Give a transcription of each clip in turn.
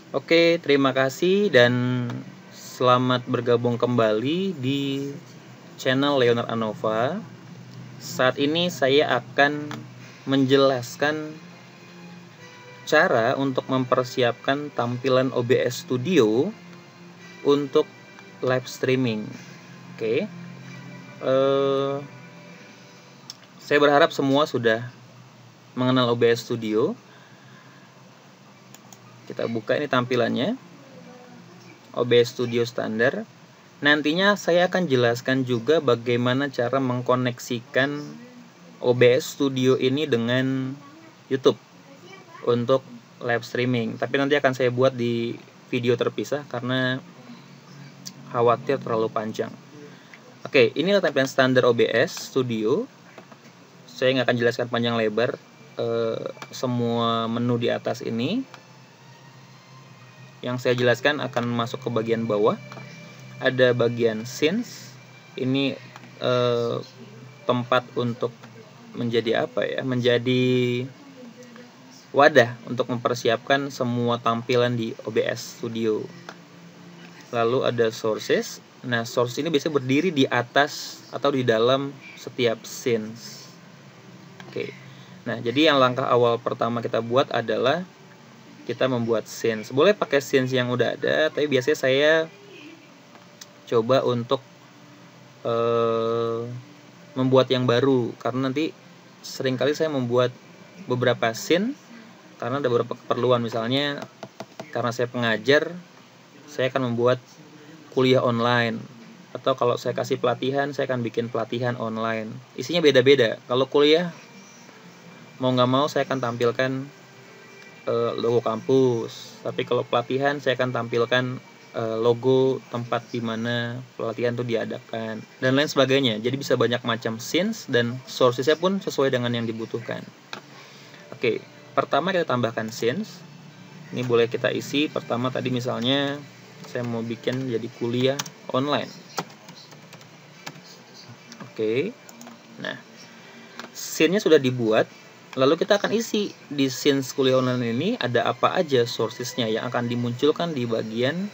Oke, terima kasih dan selamat bergabung kembali di channel Leonard Anova. Saat ini saya akan menjelaskan cara untuk mempersiapkan tampilan OBS Studio untuk live streaming. Oke, saya berharap semua sudah mengenal OBS Studio. Kita buka ini tampilannya, OBS Studio standar. Nantinya saya akan jelaskan juga bagaimana cara mengkoneksikan OBS Studio ini dengan YouTube untuk live streaming. Tapi nanti akan saya buat di video terpisah karena khawatir terlalu panjang. Oke, ini adalah tampilan standar OBS Studio. Saya nggak akan jelaskan panjang lebar semua menu di atas ini. Yang saya jelaskan akan masuk ke bagian bawah. Ada bagian scenes. Ini tempat untuk menjadi apa ya? Menjadi wadah untuk mempersiapkan semua tampilan di OBS Studio. Lalu ada sources. Nah, source ini biasanya berdiri di atas atau di dalam setiap scenes. Oke. Nah, jadi yang langkah awal pertama kita buat adalah kita membuat scenes. Boleh pakai scenes yang udah ada, tapi biasanya saya coba untuk membuat yang baru karena nanti seringkali saya membuat beberapa scene karena ada beberapa keperluan. Misalnya karena saya pengajar, saya akan membuat kuliah online, atau kalau saya kasih pelatihan, saya akan bikin pelatihan online. Isinya beda-beda. Kalau kuliah, mau nggak mau saya akan tampilkan logo kampus. Tapi kalau pelatihan, saya akan tampilkan logo tempat di mana pelatihan itu diadakan dan lain sebagainya. Jadi bisa banyak macam scenes dan sourcesnya pun sesuai dengan yang dibutuhkan. Oke, pertama kita tambahkan scenes. Ini boleh kita isi. Pertama tadi misalnya saya mau bikin jadi kuliah online. Oke. Nah, scene-nya sudah dibuat. Lalu kita akan isi di scenes kuliah online ini ada apa aja sourcesnya yang akan dimunculkan di bagian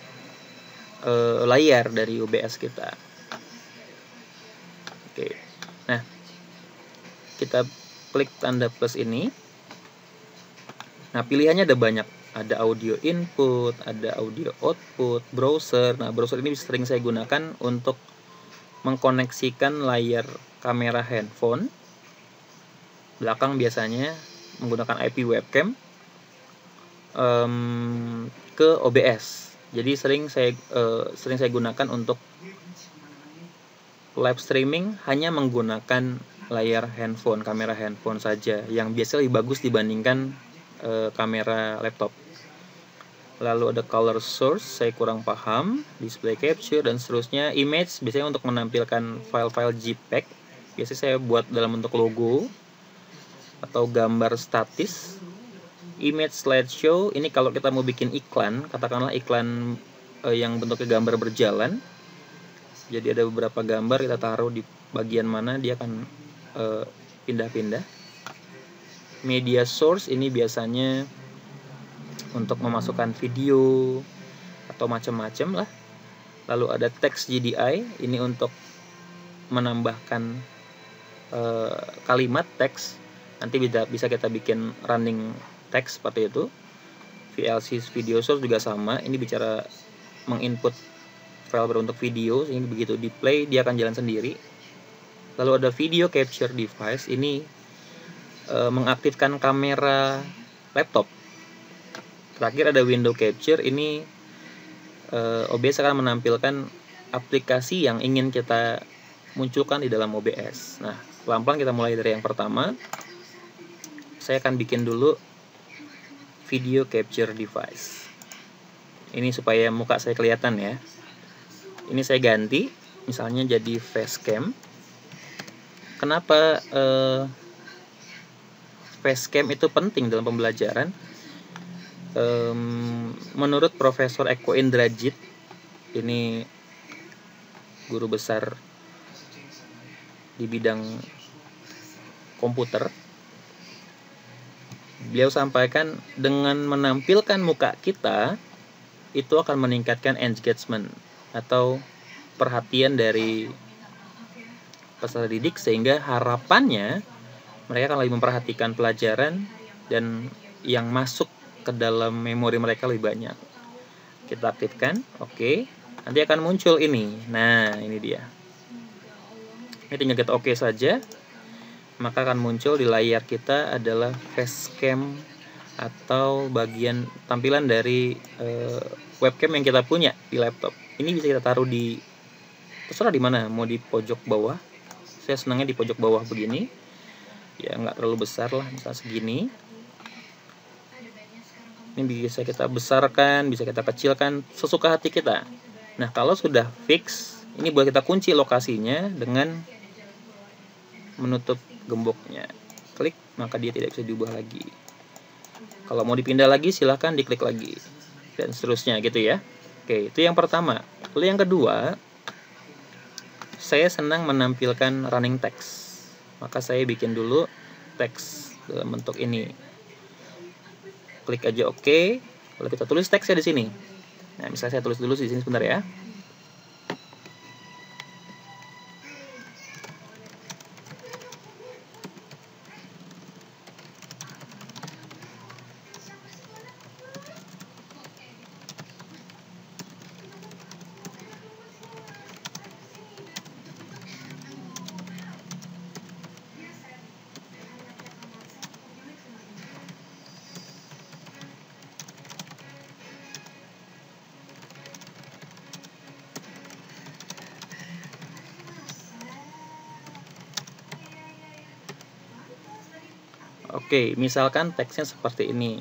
layar dari OBS kita. Oke. Nah, kita klik tanda plus ini. Nah, pilihannya ada banyak. Ada audio input, ada audio output, browser. Nah, browser ini sering saya gunakan untuk mengkoneksikan layar kamera handphone belakang, biasanya menggunakan IP webcam ke OBS. Jadi sering saya gunakan untuk live streaming hanya menggunakan layar handphone, kamera handphone saja, yang biasanya lebih bagus dibandingkan kamera laptop. Lalu ada color source, saya kurang paham, display capture dan seterusnya. Image biasanya untuk menampilkan file-file JPEG, biasanya saya buat dalam bentuk logo atau gambar statis. Image slideshow, ini kalau kita mau bikin iklan, katakanlah iklan yang bentuknya gambar berjalan. Jadi ada beberapa gambar kita taruh di bagian mana dia akan pindah-pindah. Media source ini biasanya untuk memasukkan video atau macam-macam lah. Lalu ada text GDI, ini untuk menambahkan kalimat teks. Nanti bisa kita bikin running text seperti itu. VLC video source juga sama, ini bicara menginput file berbentuk video, ini begitu di play dia akan jalan sendiri. Lalu ada video capture device, ini mengaktifkan kamera laptop. Terakhir ada window capture, ini OBS akan menampilkan aplikasi yang ingin kita munculkan di dalam OBS. Nah, pelan-pelan kita mulai dari yang pertama. Saya akan bikin dulu video capture device. Ini supaya muka saya kelihatan ya. Ini saya ganti, misalnya jadi facecam. Kenapa facecam itu penting dalam pembelajaran? Menurut Profesor Eko Indrajit, ini guru besar di bidang komputer, beliau sampaikan dengan menampilkan muka kita itu akan meningkatkan engagement atau perhatian dari peserta didik, sehingga harapannya mereka akan lebih memperhatikan pelajaran dan yang masuk ke dalam memori mereka lebih banyak. Kita aktifkan, oke. Nanti akan muncul ini. Nah, ini dia. Ini tinggal kita oke saja, maka akan muncul di layar kita adalah facecam atau bagian tampilan dari webcam yang kita punya di laptop. Ini bisa kita taruh di, terserah di mana, mau di pojok bawah. Saya senangnya di pojok bawah begini, ya nggak terlalu besar lah, misalnya segini. Ini bisa kita besarkan, bisa kita kecilkan sesuka hati kita. Nah, kalau sudah fix, ini boleh kita kunci lokasinya dengan menutup gemboknya. Klik, maka dia tidak bisa diubah lagi. Kalau mau dipindah lagi, silahkan diklik lagi, dan seterusnya gitu ya. Oke, itu yang pertama. Lalu yang kedua, saya senang menampilkan running text. Maka saya bikin dulu teks dalam bentuk ini. Klik aja oke. Lalu kita tulis teksnya di sini. Nah, misalnya saya tulis dulu di sini sebentar ya. Oke, misalkan teksnya seperti ini.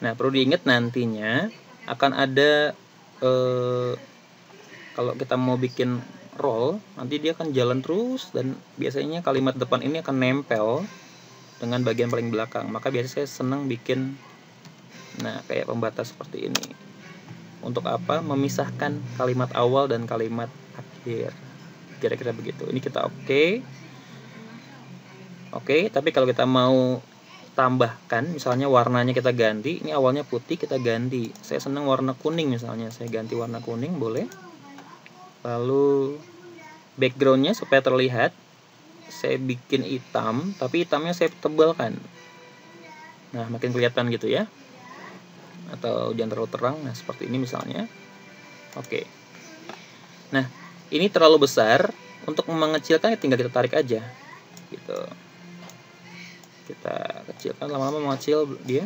Nah, perlu diingat nantinya akan ada kalau kita mau bikin roll, nanti dia akan jalan terus, dan biasanya kalimat depan ini akan nempel dengan bagian paling belakang. Maka biasanya saya senang bikin kayak pembatas seperti ini. Untuk apa? Memisahkan kalimat awal dan kalimat akhir. Kira-kira begitu. Ini kita oke. Oke, tapi kalau kita mau tambahkan, misalnya warnanya kita ganti, ini awalnya putih kita ganti. Saya senang warna kuning misalnya, saya ganti warna kuning boleh. Lalu backgroundnya supaya terlihat, saya bikin hitam, tapi hitamnya saya tebalkan. Nah, makin kelihatan gitu ya. Atau jangan terlalu terang, nah seperti ini misalnya. Oke. Nah, ini terlalu besar, untuk mengecilkan tinggal kita tarik aja gitu. Kita kecilkan, lama-lama mengecil dia,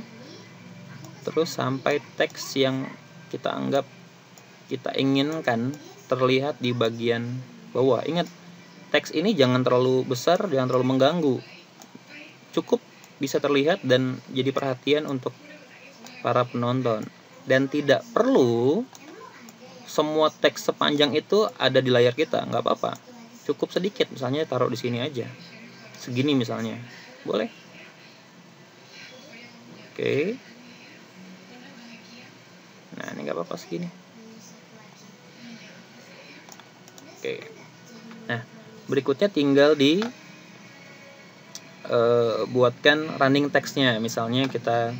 terus sampai teks yang kita anggap kita inginkan terlihat di bagian bawah. Ingat, teks ini jangan terlalu besar, jangan terlalu mengganggu, cukup bisa terlihat dan jadi perhatian untuk para penonton. Dan tidak perlu semua teks sepanjang itu ada di layar kita, nggak apa-apa, cukup sedikit, misalnya taruh di sini aja, segini misalnya, boleh. Oke. Nah, ini nggak apa-apa segini. Oke. Nah, berikutnya tinggal di buatkan running text-nya. Misalnya kita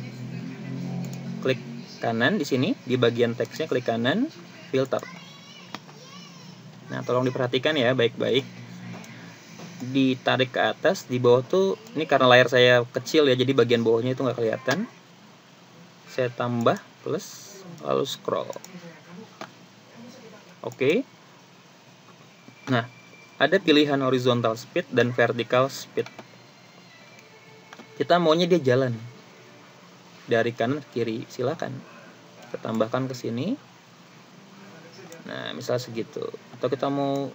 klik kanan di sini, di bagian teksnya klik kanan, filter. Nah, tolong diperhatikan ya baik-baik. Ditarik ke atas, di bawah tuh, ini karena layar saya kecil ya, jadi bagian bawahnya itu nggak kelihatan. Saya tambah plus, lalu scroll. Oke. Nah, ada pilihan horizontal speed dan vertical speed. Kita maunya dia jalan dari kanan ke kiri, silakan. Kita tambahkan ke sini. Nah, misalnya segitu. Atau kita mau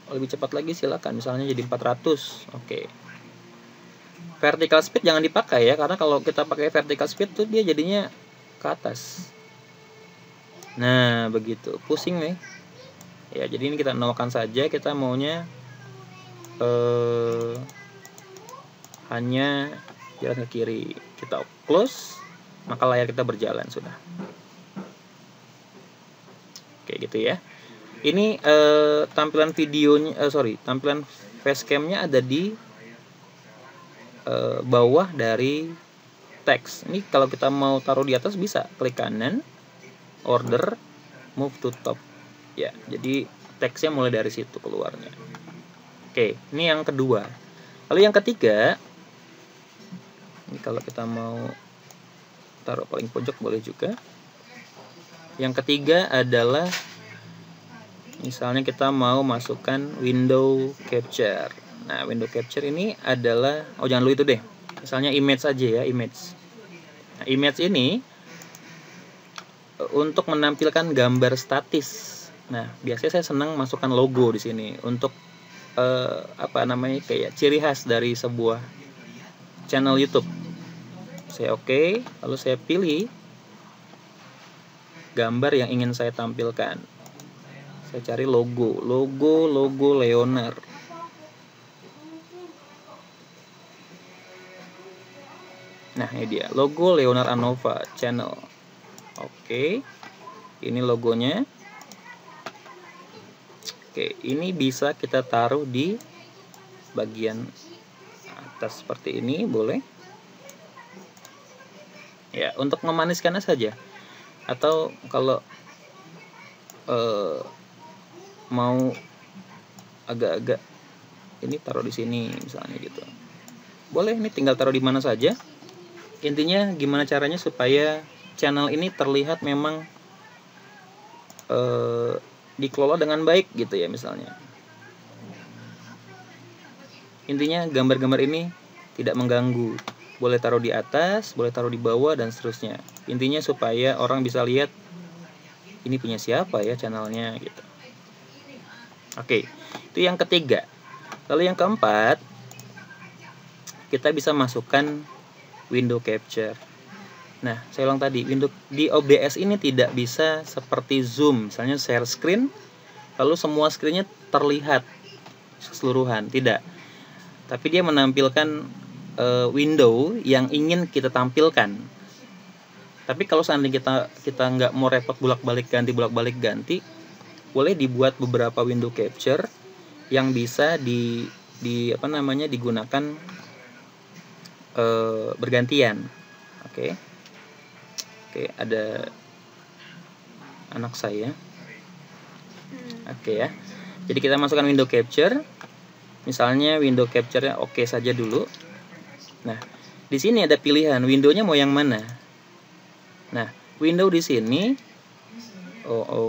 lebih cepat lagi, silakan, misalnya jadi 400. Oke. Vertical speed jangan dipakai ya, karena kalau kita pakai vertical speed tuh dia jadinya ke atas. Nah, begitu. Pusing nih. Ya, jadi ini kita nolkan saja, kita maunya hanya jalan ke kiri. Kita close, maka layar kita berjalan sudah. Kayak gitu ya. Ini tampilan videonya, tampilan facecamnya ada di bawah dari teks. Ini kalau kita mau taruh di atas bisa klik kanan, order move to top. Ya, jadi teksnya mulai dari situ keluarnya. Oke, ini yang kedua. Lalu yang ketiga, ini kalau kita mau taruh paling pojok boleh juga. Yang ketiga adalah misalnya kita mau masukkan window capture. Nah, window capture ini adalah, jangan dulu itu deh. Misalnya image aja ya, image. Nah, image ini untuk menampilkan gambar statis. Nah, biasanya saya senang masukkan logo di sini untuk kayak ciri khas dari sebuah channel YouTube. Saya oke, lalu saya pilih gambar yang ingin saya tampilkan. Saya cari logo Leonard. Nah, ini dia, logo Leonard Anova Channel. Oke, ini logonya. Oke, ini bisa kita taruh di bagian atas seperti ini, boleh. Ya, untuk memaniskannya saja. Atau kalau mau agak-agak ini taruh di sini misalnya gitu. Boleh, ini tinggal taruh di mana saja. Intinya gimana caranya supaya channel ini terlihat memang dikelola dengan baik gitu ya misalnya. Intinya gambar-gambar ini tidak mengganggu. Boleh taruh di atas, boleh taruh di bawah dan seterusnya. Intinya supaya orang bisa lihat ini punya siapa ya channelnya gitu. Oke, itu yang ketiga. Lalu yang keempat, kita bisa masukkan window capture. Nah, saya ulang tadi, window di OBS ini tidak bisa seperti Zoom, misalnya share screen, lalu semua screen-nya terlihat keseluruhan, tidak. Tapi dia menampilkan window yang ingin kita tampilkan. Tapi kalau seandainya kita nggak mau repot bolak-balik ganti, boleh dibuat beberapa window capture yang bisa digunakan bergantian. Oke, ada anak saya. Oke ya. Jadi kita masukkan window capture. Misalnya window capture-nya oke saja dulu. Nah, di sini ada pilihan windownya mau yang mana. Nah, window di sini,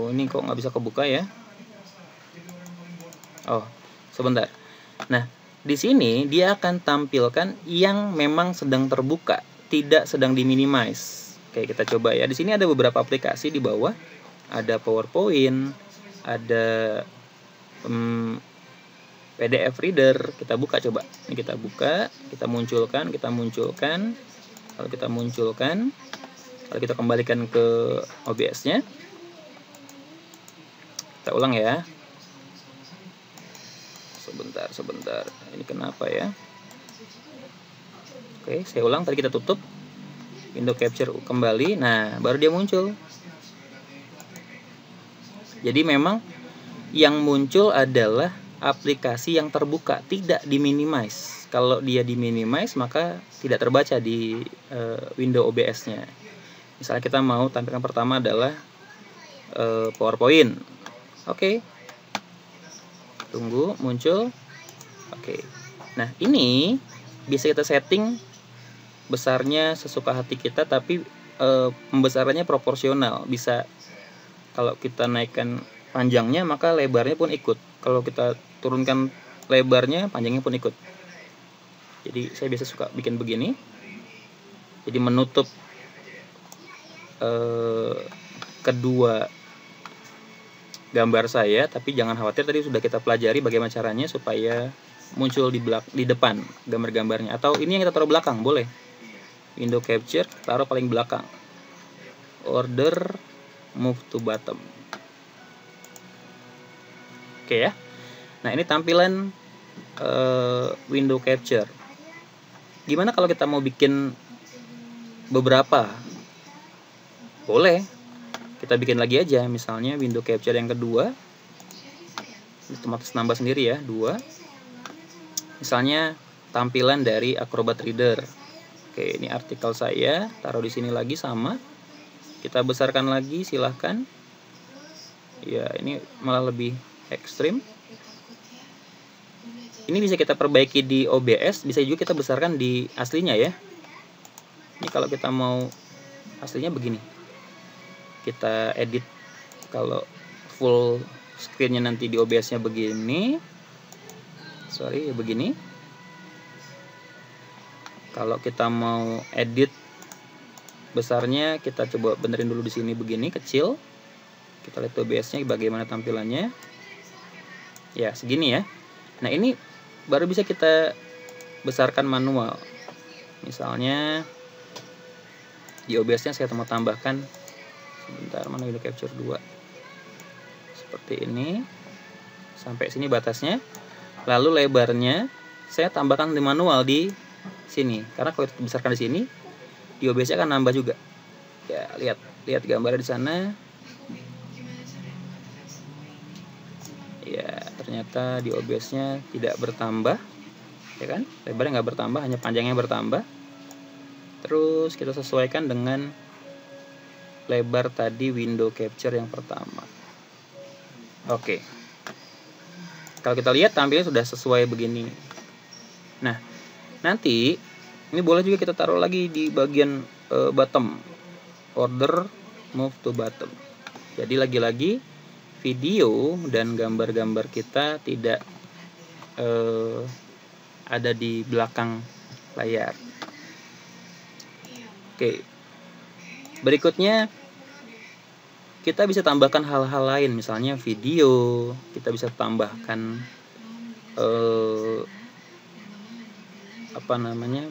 ini kok nggak bisa kebuka ya? Sebentar. Nah, di sini dia akan tampilkan yang memang sedang terbuka, tidak sedang diminimize. Oke, kita coba ya. Di sini ada beberapa aplikasi di bawah. Ada PowerPoint, ada PDF reader. Kita buka coba. Ini kita buka, kita munculkan, lalu kita kembalikan ke OBS-nya. Kita ulang ya. Sebentar. Ini kenapa ya? Oke, saya ulang. Tadi kita tutup. Window capture kembali. Nah, baru dia muncul. Jadi memang yang muncul adalah aplikasi yang terbuka, tidak diminimize. Kalau dia diminimize, maka tidak terbaca di window OBS-nya. Misalnya kita mau tampilkan pertama adalah PowerPoint. Oke. Tunggu muncul. Oke. Nah, ini bisa kita setting besarnya sesuka hati kita, tapi pembesarannya proporsional. Bisa kalau kita naikkan panjangnya, maka lebarnya pun ikut. Kalau kita turunkan lebarnya, panjangnya pun ikut. Jadi saya biasa suka bikin begini. Jadi menutup kedua gambar saya, tapi jangan khawatir, tadi sudah kita pelajari bagaimana caranya supaya muncul di depan gambar-gambarnya. Atau ini yang kita taruh belakang, boleh. Window capture, taruh paling belakang. Order move to bottom. Oke ya. Nah, ini tampilan window capture. Gimana kalau kita mau bikin beberapa? Boleh. Kita bikin lagi aja, misalnya window capture yang kedua. Otomatis nambah sendiri ya, 2. Misalnya tampilan dari Acrobat Reader. Oke, ini artikel saya, taruh di sini lagi sama. Kita besarkan lagi, silahkan. Ya, ini malah lebih ekstrim. Ini bisa kita perbaiki di OBS, bisa juga kita besarkan di aslinya ya. Ini kalau kita mau aslinya begini, kita edit. Kalau full screennya nanti di OBS-nya begini, sorry ya begini. Kalau kita mau edit besarnya, kita coba benerin dulu di sini begini, kecil. Kita lihat OBS-nya bagaimana tampilannya. Ya, segini ya. Nah, ini baru bisa kita besarkan manual. Misalnya di OBS-nya saya mau tambahkan, sebentar, mana window capture 2. Seperti ini. Sampai sini batasnya. Lalu lebarnya saya tambahkan di manual di sini. Karena kalau kita besarkan di sini, di OBS-nya akan nambah juga. Ya, lihat gambarnya di sana. Ya, ternyata di OBS-nya tidak bertambah, ya kan? Lebarnya nggak bertambah, hanya panjangnya bertambah. Terus kita sesuaikan dengan lebar tadi window capture yang pertama. Oke. Kalau kita lihat tampilnya sudah sesuai begini. Nah, nanti ini boleh juga kita taruh lagi di bagian bottom, order move to bottom. Jadi lagi-lagi video dan gambar-gambar kita tidak ada di belakang layar. Oke. Berikutnya kita bisa tambahkan hal-hal lain, misalnya video. Kita bisa tambahkan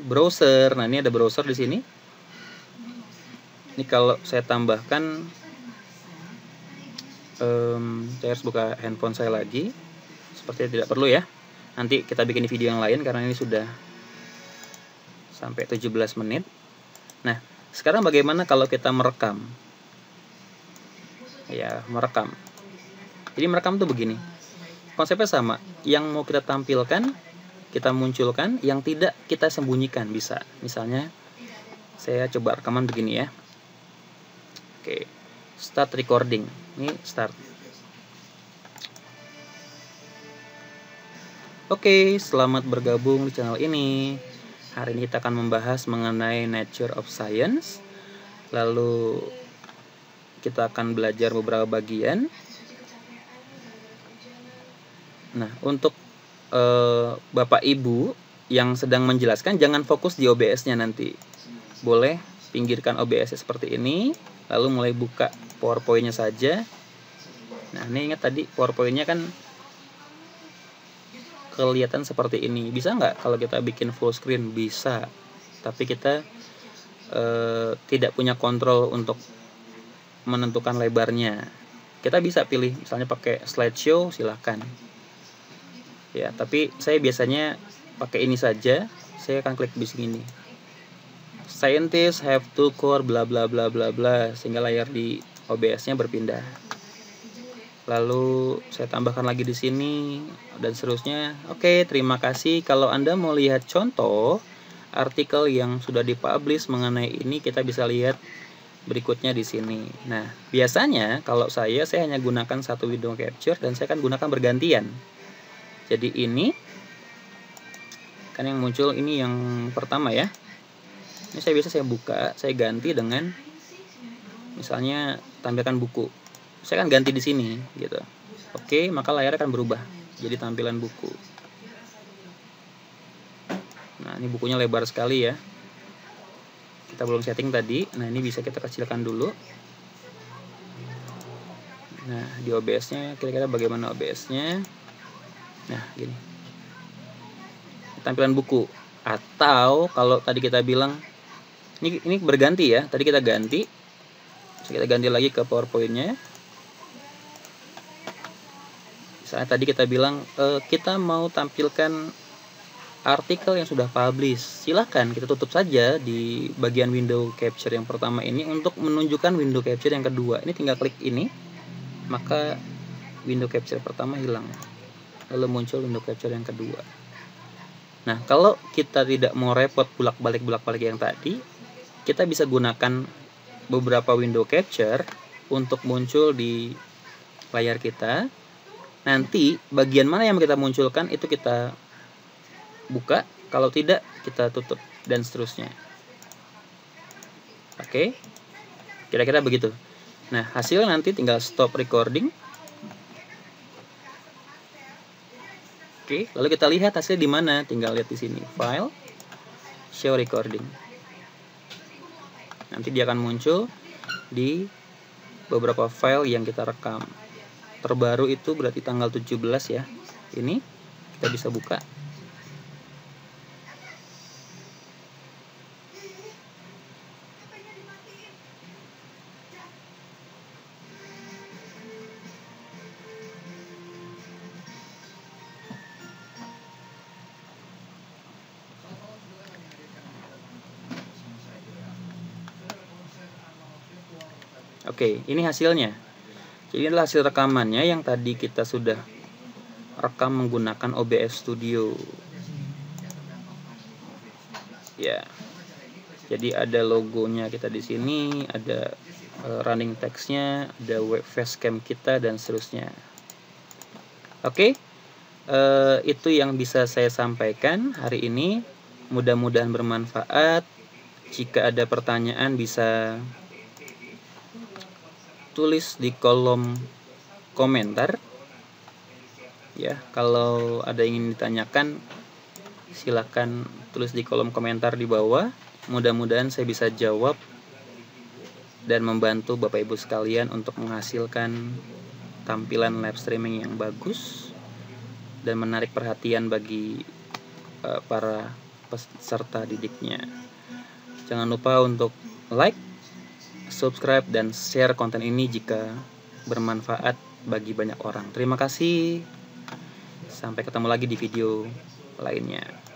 browser. Nah, ini ada browser di sini. Ini kalau saya tambahkan, saya harus buka handphone saya lagi. Sepertinya tidak perlu ya. Nanti kita bikin video yang lain karena ini sudah sampai 17 menit. Nah, sekarang bagaimana kalau kita merekam? Ya, merekam. Jadi merekam tuh begini. Konsepnya sama. Yang mau kita tampilkan, kita munculkan. Yang tidak, kita sembunyikan. Bisa. Misalnya, saya coba rekaman begini ya. Oke. Start recording. Ini start. Oke, selamat bergabung di channel ini. Hari ini kita akan membahas mengenai Nature of Science. Lalu kita akan belajar beberapa bagian. Nah, untuk Bapak Ibu yang sedang menjelaskan, jangan fokus di OBS-nya nanti. Boleh pinggirkan OBS-nya seperti ini, lalu mulai buka PowerPoint-nya saja. Nah, ini ingat tadi PowerPoint-nya kan kelihatan seperti ini. Bisa nggak kalau kita bikin full screen? Bisa. Tapi kita tidak punya kontrol untuk menentukan lebarnya. Kita bisa pilih misalnya pakai slideshow, silahkan. Ya, tapi saya biasanya pakai ini saja. Saya akan klik di sini. Scientists have to core bla bla bla bla bla, sehingga layar di OBS-nya berpindah. Lalu saya tambahkan lagi di sini dan seterusnya. Oke, terima kasih. Kalau Anda mau lihat contoh artikel yang sudah dipublish mengenai ini, kita bisa lihat berikutnya di sini. Nah, biasanya kalau saya hanya gunakan satu window capture dan saya akan gunakan bergantian. Jadi ini kan yang muncul ini yang pertama ya. Ini saya buka, saya ganti dengan misalnya tampilkan buku. Saya akan ganti di sini gitu. Oke, maka layar akan berubah jadi tampilan buku. Nah, ini bukunya lebar sekali ya. Kita belum setting tadi. Nah, ini bisa kita kecilkan dulu. Nah, di OBS-nya kira-kira bagaimana OBS-nya? Nah, gini. Tampilan buku. Atau kalau tadi kita bilang ini berganti ya. Tadi kita ganti. Kita ganti lagi ke PowerPoint-nya. Misalnya tadi kita bilang kita mau tampilkan artikel yang sudah publish. Silahkan kita tutup saja di bagian window capture yang pertama ini untuk menunjukkan window capture yang kedua. Ini tinggal klik ini, maka window capture pertama hilang. Lalu muncul window capture yang kedua. Nah, kalau kita tidak mau repot bolak-balik yang tadi, kita bisa gunakan beberapa window capture untuk muncul di layar kita. Nanti bagian mana yang kita munculkan itu kita buka, kalau tidak kita tutup, dan seterusnya. Oke, kira-kira begitu. Nah, hasil nanti tinggal stop recording. Oke, lalu kita lihat hasil di mana. Tinggal lihat di sini, file, show recording. Nanti dia akan muncul di beberapa file yang kita rekam. Terbaru itu berarti tanggal 17 ya. Ini kita bisa buka. Oke, ini hasilnya. Jadi ini adalah hasil rekamannya yang tadi kita sudah rekam menggunakan OBS Studio. Ya. Jadi ada logonya kita di sini, ada running text-nya, ada web facecam kita dan seterusnya. Oke. Itu yang bisa saya sampaikan hari ini. Mudah-mudahan bermanfaat. Jika ada pertanyaan bisa tulis di kolom komentar ya. Kalau ada yang ingin ditanyakan silakan tulis di kolom komentar di bawah. Mudah-mudahan saya bisa jawab dan membantu Bapak Ibu sekalian untuk menghasilkan tampilan live streaming yang bagus dan menarik perhatian bagi para peserta didiknya. Jangan lupa untuk like, subscribe, dan share konten ini jika bermanfaat bagi banyak orang. Terima kasih. Sampai ketemu lagi di video lainnya.